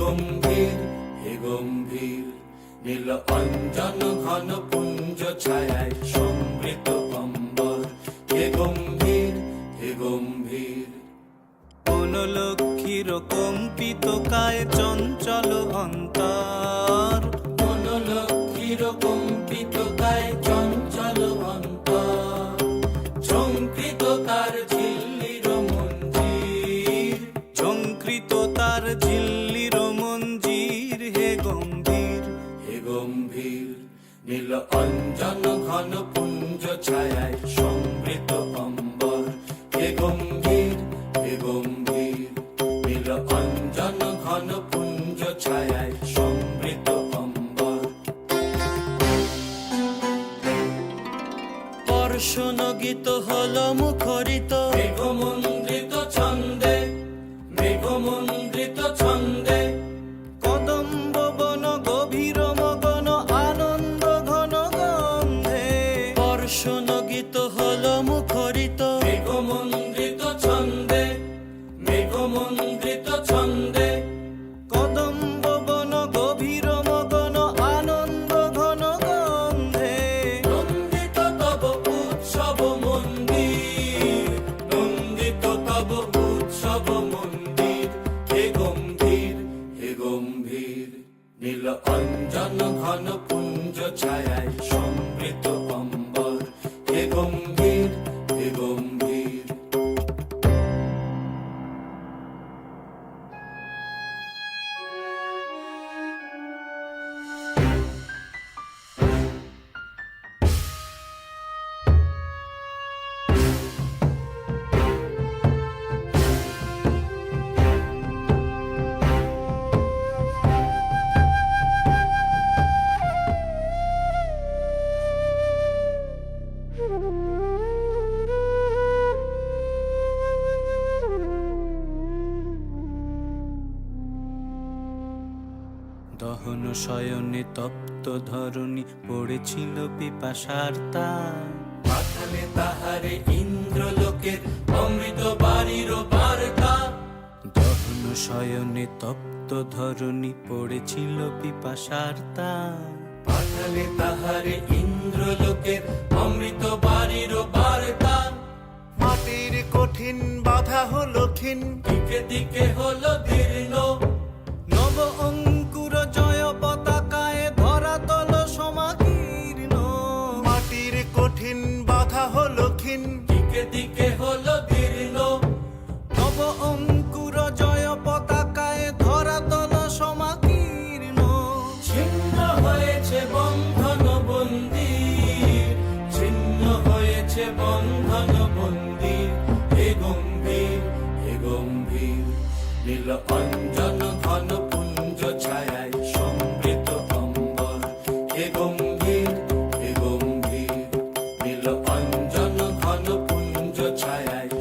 গম্ভীর হে গম্ভীর, নীল অঞ্জন ঘন পুঞ্জ ছায়ায় সমৃত অম্বর, হে গম্ভীর হে গম্ভীর। কোন লক্ষ্মীর কম্পিত কায় চঞ্চল অন্তর, কোন লক্ষ্মীর কম্পিত কায় চঞ্চল অন্তর, ঝঙ্কৃত তার ঝিল্লির মঞ্জির, ঝঙ্কৃত তার ঝিল্লির মঞ্জির, হে গম্ভীর হে গম্ভীর, নীল অঞ্জন ঘন পুঞ্জ ছায়ায় সমৃত অম্বর, হে গম্ভীর হে গম্ভীর, নীল অঞ্জন ঘন পুঞ্জ ছায়ায় সমৃত অম্বর। বর্ষণগীত হলো মুখরিত মেঘমন্দ্রিত ছন্দে, মেঘমন্দ্রিত ছন্দে, কদম্ব বন গভীর মগন আনন্দ ঘন গন্ধে। বর্ষণগীত হলো মুখরিত মেঘমন্দ্রিত ছন্দে, মেঘমন্দ্রিত ছন্দে, কদম্ব বন গভীর মগন আনন্দ ঘন গন্ধে। নন্দিত তব উৎসব মন্দির, নন্দিত তব উৎসব মন্দির, হে গম্ভীর হে গম্ভীর, নীল অঞ্জন ঘন পুঞ্জ ছায়ায় সমৃত অম্বর, হে গম্ভীর হে গম্ভীর। দহন শয়নে তপ্ত ধরণী পড়েছিল পিপাসার তার। পাঠালে তাহারে ইন্দ্রলোকের অমৃত বাড়ির বার্তা, দহন শয়নে তপ্ত ধরণী পড়েছিল পিপাসার তার। পাঠালে তাহারে ইন্দ্রলোকের অমৃত বাড়ির বার্তা। মাটির কঠিন বাধা হলো ক্ষীণ, দিকে দিকে হলো দীর্ণ, নব অঙ্কুর জয় পতাকায় ধরাতল সমাকীর্ণ। মাটির কঠিন বাধা হলো ক্ষীণ, দিকে দিকে হলো দীর্ণ, নব অঙ্কুর জয় পতাকায় ধরাতল সমাকীর্ণ। ছিন্ন হয়েছে বন্ধন বন্দির, ছিন্ন হয়েছে বন্ধন বন্দির, হে গম্ভীর হে গম্ভীর, নীল অঞ্জন ঘন পুঞ্জ ছায়ায় সমৃত অম্বর, হে গম্ভীর হে গম্ভীর, নীল অঞ্জন ঘন পুঞ্জ ছায়ায়